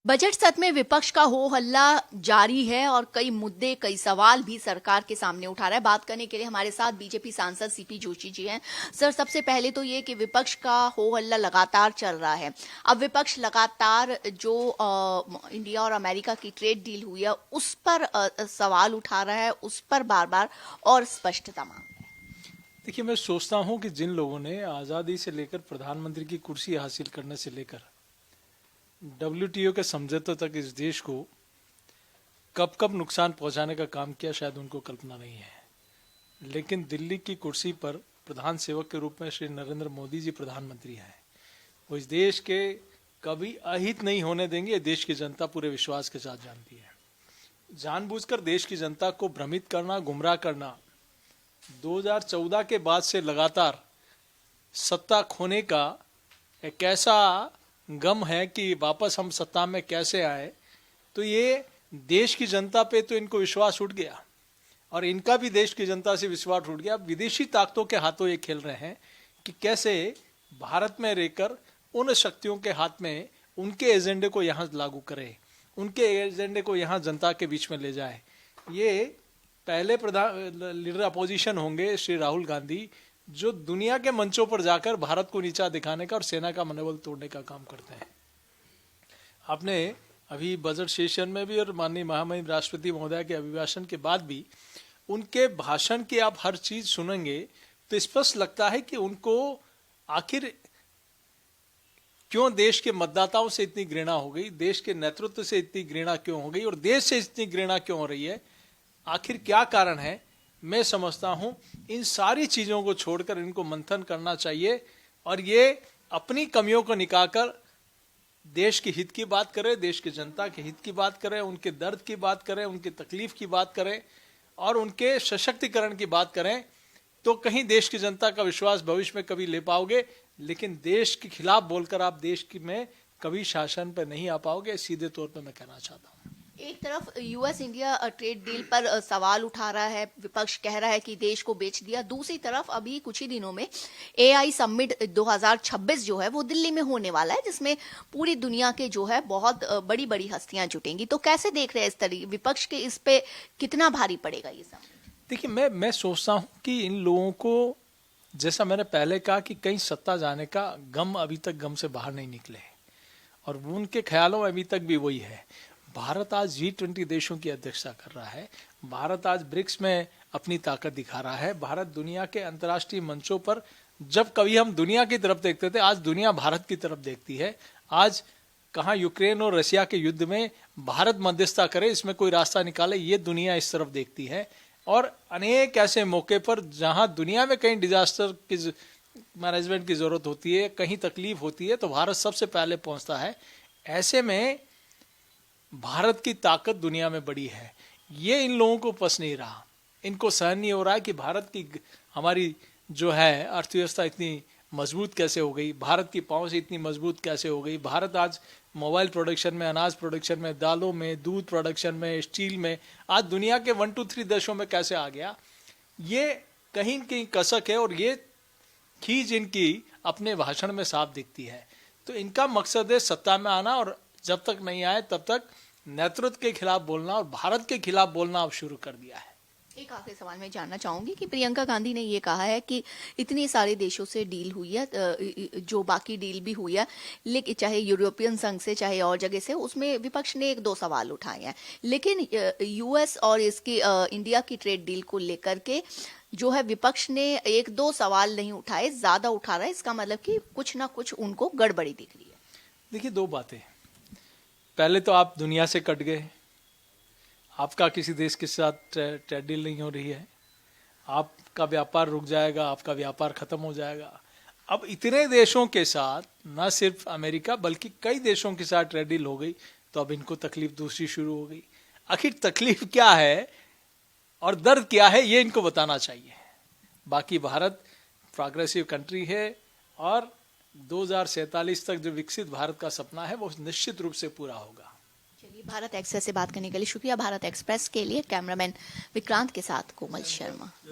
Budget सत्र में विपक्ष का हो हल्ला जारी है और कई मुद्दे कई सवाल भी सरकार के सामने उठा रहा है। बात करने के लिए हमारे साथ बीजेपी सांसद सीपी जोशी जी हैं। सर, सबसे पहले तो ये कि विपक्ष का हो हल्ला लगातार चल रहा है। अब विपक्ष लगातार जो इंडिया और अमेरिका की ट्रेड डील हुई है उस पर सवाल उठा रहा है, उस पर बार बार और स्पष्टता मांग रहा है। देखिए, मैं सोचता हूं कि जिन लोगों ने आज़ादी से लेकर प्रधानमंत्री की कुर्सी हासिल करने से लेकर WTO के समझौते तक इस देश को कब कब नुकसान पहुंचाने का काम किया, शायद उनको कल्पना नहीं है। लेकिन दिल्ली की कुर्सी पर प्रधान सेवक के रूप में श्री नरेंद्र मोदी जी प्रधानमंत्री हैं। वो इस देश के कभी अहित नहीं होने देंगे। ये देश की जनता पूरे विश्वास के साथ जानती है। जानबूझकर देश की जनता को भ्रमित करना, गुमराह करना, 2014 के बाद से लगातार सत्ता खोने का एक ऐसा गम है कि वापस हम सत्ता में कैसे आए, तो ये देश की जनता पे तो इनको विश्वास उठ गया और इनका भी देश की जनता से विश्वास उठ गया। विदेशी ताकतों के हाथों ये खेल रहे हैं कि कैसे भारत में रहकर उन शक्तियों के हाथ में उनके एजेंडे को यहाँ लागू करें, उनके एजेंडे को यहाँ जनता के बीच में ले जाए। ये पहले लीडर अपोजिशन होंगे श्री राहुल गांधी, जो दुनिया के मंचों पर जाकर भारत को नीचा दिखाने का और सेना का मनोबल तोड़ने का काम करते हैं। आपने अभी बजट सेशन में भी और माननीय महामहिम राष्ट्रपति महोदय के अभिभाषण के बाद भी उनके भाषण की आप हर चीज सुनेंगे तो स्पष्ट लगता है कि उनको आखिर क्यों देश के मतदाताओं से इतनी घृणा हो गई, देश के नेतृत्व से इतनी घृणा क्यों हो गई और देश से इतनी घृणा क्यों हो रही है, आखिर क्या कारण है। मैं समझता हूं इन सारी चीजों को छोड़कर इनको मंथन करना चाहिए और ये अपनी कमियों को निकालकर देश के हित की बात करें, देश की जनता के हित की बात करें, उनके दर्द की बात करें, उनकी तकलीफ की बात करें और उनके सशक्तिकरण की बात करें, तो कहीं देश की जनता का विश्वास भविष्य में कभी ले पाओगे। लेकिन देश के खिलाफ बोलकर आप देश की में कभी शासन पर नहीं आ पाओगे। सीधे तौर पर मैं कहना चाहता हूँ। एक तरफ यूएस इंडिया ट्रेड डील पर सवाल उठा रहा है, विपक्ष कह रहा है कि देश को बेच दिया। दूसरी तरफ अभी कुछ ही दिनों में AI समिट 2026 जो है वो दिल्ली में होने वाला है, जिसमें पूरी दुनिया के जो है बहुत बड़ी बड़ी हस्तियां जुटेंगी। तो कैसे देख रहे हैं इस तरीके, विपक्ष के इस पे कितना भारी पड़ेगा ये सब? देखिए, मैं सोचता हूँ कि इन लोगों को, जैसा मैंने पहले कहा कि कहीं सत्ता जाने का गम अभी तक गम से बाहर नहीं निकले और उनके ख्यालों में अभी तक भी वही है। भारत आज G20 देशों की अध्यक्षता कर रहा है। भारत आज ब्रिक्स में अपनी ताकत दिखा रहा है। भारत दुनिया के अंतर्राष्ट्रीय मंचों पर, जब कभी हम दुनिया की तरफ देखते थे, आज दुनिया भारत की तरफ देखती है। आज कहाँ यूक्रेन और रशिया के युद्ध में भारत मध्यस्थता करे, इसमें कोई रास्ता निकाले, ये दुनिया इस तरफ देखती है। और अनेक ऐसे मौके पर जहाँ दुनिया में कहीं डिजास्टर की मैनेजमेंट की जरूरत होती है, कहीं तकलीफ होती है, तो भारत सबसे पहले पहुंचता है। ऐसे में भारत की ताकत दुनिया में बड़ी है। ये इन लोगों को पस नहीं रहा, इनको सहन नहीं हो रहा है कि भारत की, हमारी जो है अर्थव्यवस्था इतनी मजबूत कैसे हो गई, भारत की पांव से इतनी मजबूत कैसे हो गई। भारत आज मोबाइल प्रोडक्शन में, अनाज प्रोडक्शन में, दालों में, दूध प्रोडक्शन में, स्टील में, आज दुनिया के 1, 2, 3 देशों में कैसे आ गया। ये कहीं कहीं कसक है और ये खींच इनकी अपने भाषण में साफ दिखती है। तो इनका मकसद है सत्ता में आना और जब तक नहीं आए तब तक नेतृत्व के खिलाफ बोलना और भारत के खिलाफ बोलना अब शुरू कर दिया है। एक आखिरी सवाल मैं जानना चाहूंगी कि प्रियंका गांधी ने ये कहा है कि इतने सारे देशों से डील हुई है, जो बाकी डील भी हुई है, लेकिन चाहे यूरोपियन संघ से चाहे और जगह से, उसमें विपक्ष ने 1-2 सवाल उठाए हैं। लेकिन यूएस और इसकी इंडिया की ट्रेड डील को लेकर के जो है विपक्ष ने 1-2 सवाल नहीं उठाए, ज्यादा उठा रहा है। इसका मतलब कि कुछ ना कुछ उनको गड़बड़ी दिख रही है। देखिए, 2 बातें। पहले तो आप दुनिया से कट गए, आपका किसी देश के साथ ट्रेड डील नहीं हो रही है, आपका व्यापार रुक जाएगा, आपका व्यापार खत्म हो जाएगा। अब इतने देशों के साथ, न सिर्फ अमेरिका बल्कि कई देशों के साथ ट्रेड डील हो गई, तो अब इनको तकलीफ दूसरी शुरू हो गई। आखिर तकलीफ क्या है और दर्द क्या है, ये इनको बताना चाहिए। बाकी भारत प्रोग्रेसिव कंट्री है और 2047 तक जो विकसित भारत का सपना है वो निश्चित रूप से पूरा होगा। चलिए, भारत एक्सप्रेस से बात करने के लिए शुक्रिया। भारत एक्सप्रेस के लिए कैमरामैन विक्रांत के साथ कोमल शर्मा।